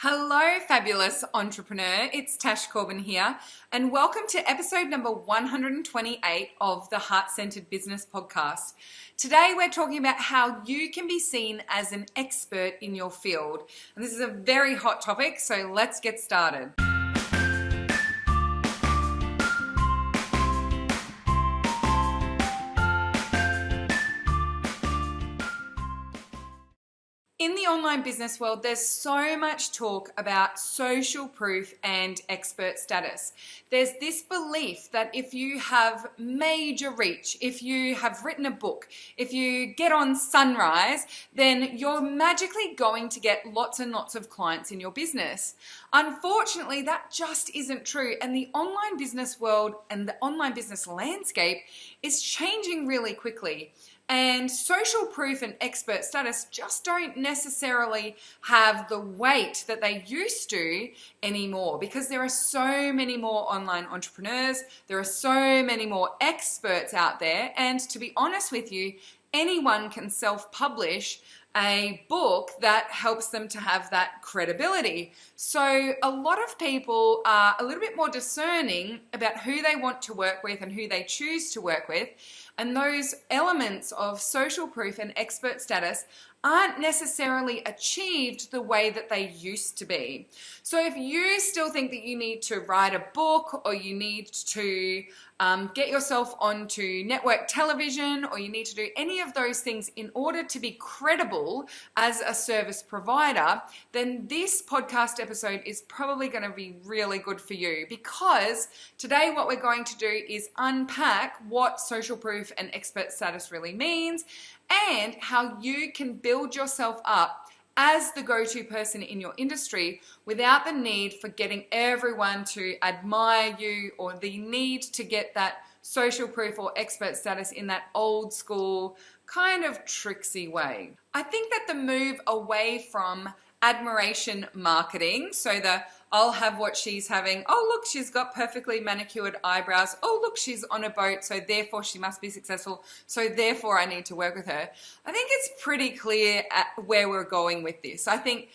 Hello, fabulous entrepreneur. It's Tash Corbin here, and welcome to episode number 128 of the Heart-Centered Business Podcast. Today, we're talking about how you can be seen as an expert in your field. And this is a very hot topic, so let's get started. In the online business world, there's so much talk about social proof and expert status. There's this belief that if you have major reach, if you have written a book, if you get on Sunrise, then you're magically going to get lots and lots of clients in your business. Unfortunately, that just isn't true. And the online business world and the online business landscape is changing really quickly. And social proof and expert status just don't necessarily have the weight that they used to anymore, because there are so many more online entrepreneurs, there are so many more experts out there, and to be honest with you, anyone can self-publish a book that helps them to have that credibility. So a lot of people are a little bit more discerning about who they want to work with and who they choose to work with. And those elements of social proof and expert status aren't necessarily achieved the way that they used to be. So if you still think that you need to write a book, or you need to get yourself onto network television, or you need to do any of those things in order to be credible as a service provider, then this podcast episode is probably going to be really good for you, because today what we're going to do is unpack what social proof and expert status really means, and how you can build yourself up as the go-to person in your industry without the need for getting everyone to admire you, or the need to get that social proof or expert status in that old school kind of tricksy way. I think that the move away from admiration marketing, so the I'll have what she's having, oh look, she's got perfectly manicured eyebrows, oh look, she's on a boat, so therefore she must be successful, so therefore I need to work with her. I think it's pretty clear where we're going with this. I think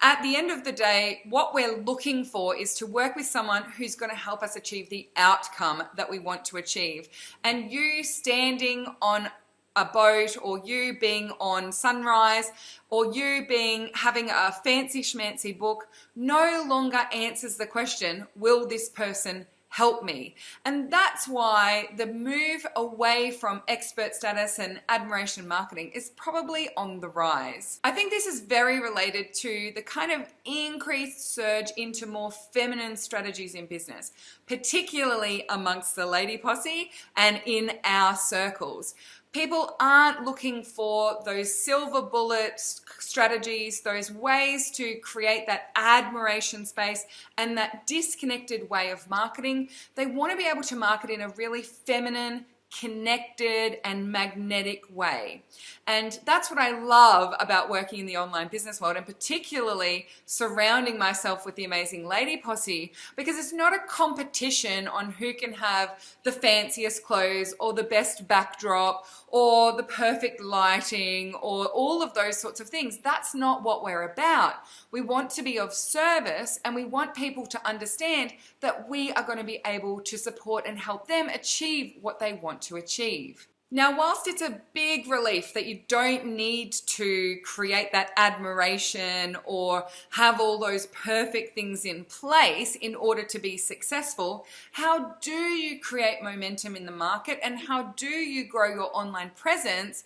at the end of the day, what we're looking for is to work with someone who's going to help us achieve the outcome that we want to achieve. And you standing on a boat, or you being on Sunrise, or you having a fancy schmancy book no longer answers the question, will this person help me? And that's why the move away from expert status and admiration marketing is probably on the rise. I think this is very related to the kind of increased surge into more feminine strategies in business, particularly amongst the lady posse and in our circles. People aren't looking for those silver bullet strategies, those ways to create that admiration space and that disconnected way of marketing. They want to be able to market in a really feminine, connected and magnetic way. And that's what I love about working in the online business world, and particularly surrounding myself with the amazing lady posse, because it's not a competition on who can have the fanciest clothes or the best backdrop or the perfect lighting or all of those sorts of things. That's not what we're about. We want to be of service, and we want people to understand that we are going to be able to support and help them achieve what they want to achieve. Now, whilst it's a big relief that you don't need to create that admiration or have all those perfect things in place in order to be successful, how do you create momentum in the market, and how do you grow your online presence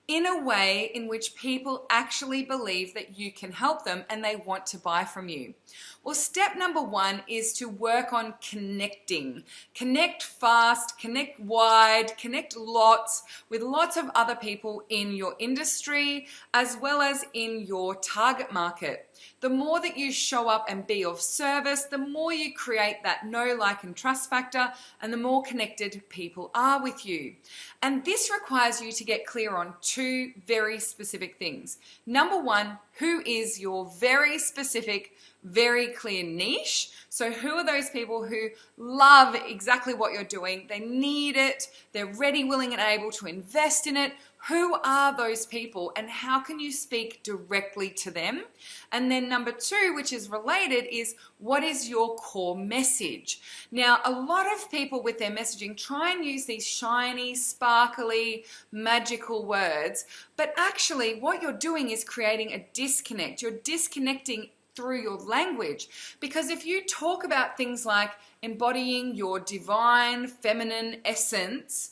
in a way in which people actually believe that you can help them and they want to buy from you? Well, step number one is to work on connecting. Connect fast, connect wide, connect lots with lots of other people in your industry as well as in your target market. The more that you show up and be of service, the more you create that know, like, and trust factor, and the more connected people are with you. And this requires you to get clear on two very specific things. Number one, who is your very specific, very clear niche? So who are those people who love exactly what you're doing? They need it. They're ready, willing, and able to invest in it Who are those people and how can you speak directly to them? And then number 2, which is related, is what is your core message? Now, a lot of people with their messaging try and use these shiny, sparkly, magical words, but actually what you're doing is creating a disconnect. You're disconnecting through your language, because if you talk about things like embodying your divine feminine essence,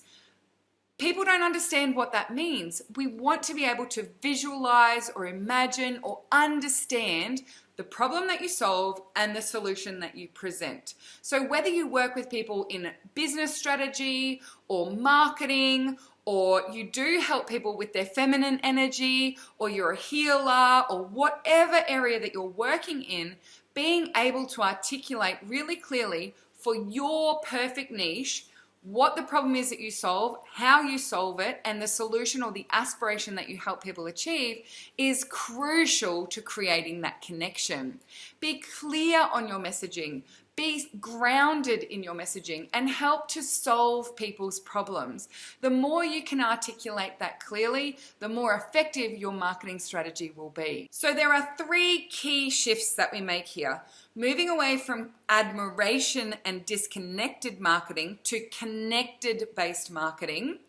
people don't understand what that means. We want to be able to visualize or imagine or understand the problem that you solve and the solution that you present. So whether you work with people in business strategy or marketing, or you do help people with their feminine energy, or you're a healer, or whatever area that you're working in, being able to articulate really clearly for your perfect niche what the problem is that you solve, how you solve it, and the solution or the aspiration that you help people achieve is crucial to creating that connection. Be clear on your messaging. Be grounded in your messaging and help to solve people's problems. The more you can articulate that clearly, the more effective your marketing strategy will be. So there are 3 key shifts that we make here. Moving away from admiration and disconnected marketing to connected-based marketing.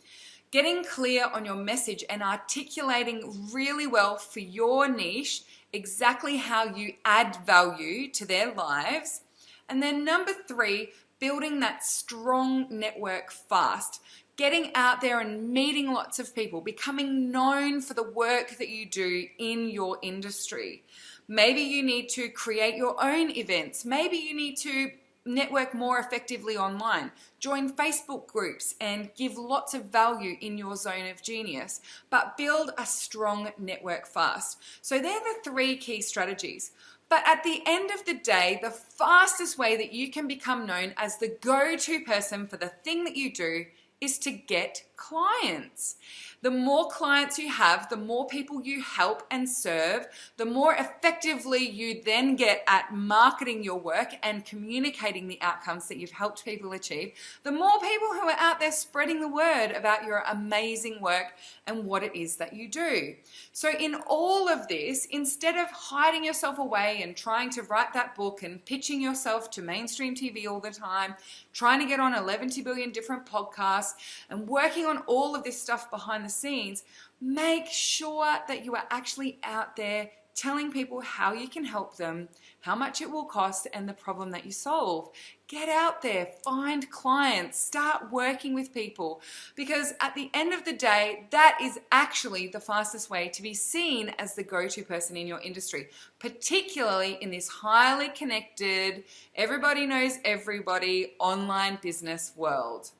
Getting clear on your message and articulating really well for your niche exactly how you add value to their lives. And then number 3, building that strong network fast. Getting out there and meeting lots of people, becoming known for the work that you do in your industry. Maybe you need to create your own events. Maybe you need to network more effectively online. Join Facebook groups and give lots of value in your zone of genius, but build a strong network fast. So they're the 3 key strategies. But at the end of the day, the fastest way that you can become known as the go-to person for the thing that you do is to get clients. The more clients you have, the more people you help and serve, the more effectively you then get at marketing your work and communicating the outcomes that you've helped people achieve, the more people who are out there spreading the word about your amazing work and what it is that you do. So in all of this, instead of hiding yourself away and trying to write that book and pitching yourself to mainstream TV all the time, trying to get on 11 billion different podcasts and working on all of this stuff behind the scenes, make sure that you are actually out there telling people how you can help them, how much it will cost, and the problem that you solve. Get out there, find clients, start working with people, because at the end of the day, that is actually the fastest way to be seen as the go-to person in your industry, particularly in this highly connected, everybody knows everybody online business world.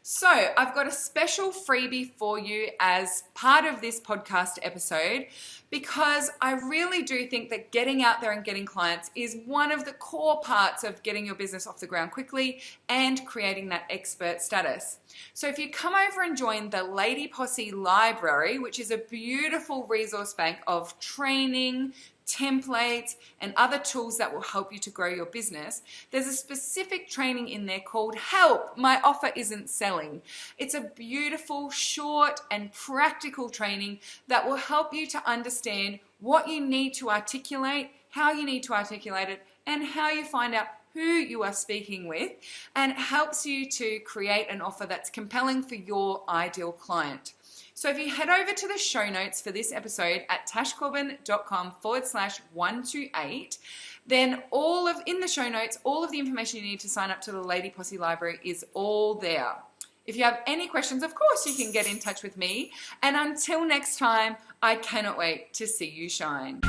So I've got a special freebie for you as part of this podcast episode, because I really do think that getting out there and getting clients is one of the core parts of getting your business off the ground quickly and creating that expert status. So if you come over and join the Lady Posse Library, which is a beautiful resource bank of training, templates, and other tools that will help you to grow your business, there's a specific training in there called Help, My Offer Isn't Selling. It's a beautiful, short, and practical training that will help you to understand what you need to articulate, how you need to articulate it, and how you find out who you are speaking with, and helps you to create an offer that's compelling for your ideal client. So if you head over to the show notes for this episode at tashcorbin.com/128, then in the show notes, all of the information you need to sign up to the Lady Posse Library is all there. If you have any questions, of course, you can get in touch with me. And until next time, I cannot wait to see you shine.